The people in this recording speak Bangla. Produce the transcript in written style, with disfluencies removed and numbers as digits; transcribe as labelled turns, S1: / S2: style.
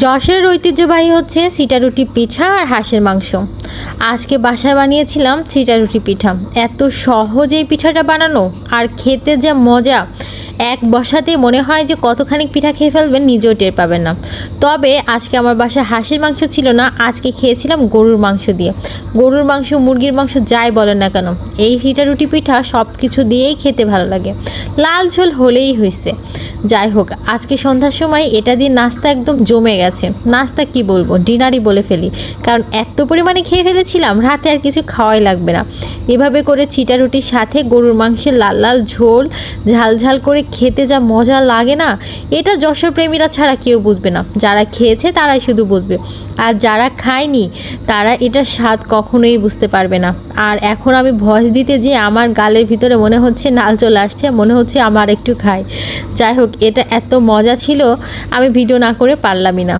S1: যশোরের ঐতিহ্যবাহী হচ্ছে সিটারুটি পিঠা আর হাঁসের মাংস। আজকে বাসায় বানিয়েছিলাম সিটারুটি পিঠা। এত সহজ এই পিঠাটা বানানো আর খেতে যা মজা, এক বসাতে মনে হয় যে কতখানি পিঠা খেয়ে ফেলবেন নিজেও টের পাবেন না। তবে আজকে আমার বাসায় হাঁসের মাংস ছিল না, আজকে খেয়েছিলাম গরুর মাংস দিয়ে। গরুর মাংস, মুরগির মাংস যাই বলেন না কেন, এই সিটারুটি পিঠা সব কিছু দিয়েই খেতে ভালো লাগে। লাল ঝোল হলেই হয়েছে। যাই হোক, আজকে সন্ধ্যার সময় এটা দিয়ে নাস্তা একদম জমে গেছে। নাস্তা কি বলবো, ডিনারই বলে ফেলি, কারণ এত পরিমাণে খেয়ে ফেলেছিলাম রাতে আর কিছু খাওয়াই লাগবে না। এভাবে করে চিটা রুটির সাথে গরুর মাংসের লাল লাল ঝোল ঝাল ঝাল করে খেতে যা মজা লাগে না, এটা যশোর প্রেমীরা ছাড়া কেউ বুঝবে না। যারা খেয়েছে তারাই শুধু বুঝবে, আর যারা খায়নি তারা এটার স্বাদ কখনোই বুঝতে পারবে না। আর এখন আমি ভয়েস দিতে যে আমার গালের ভিতরে মনে হচ্ছে নাল চলে আসছে, মনে হচ্ছে আমার একটু খাই। যাই হোক, এটা এত মজা ছিল, আমি ভিডিও না করে পারলামই না।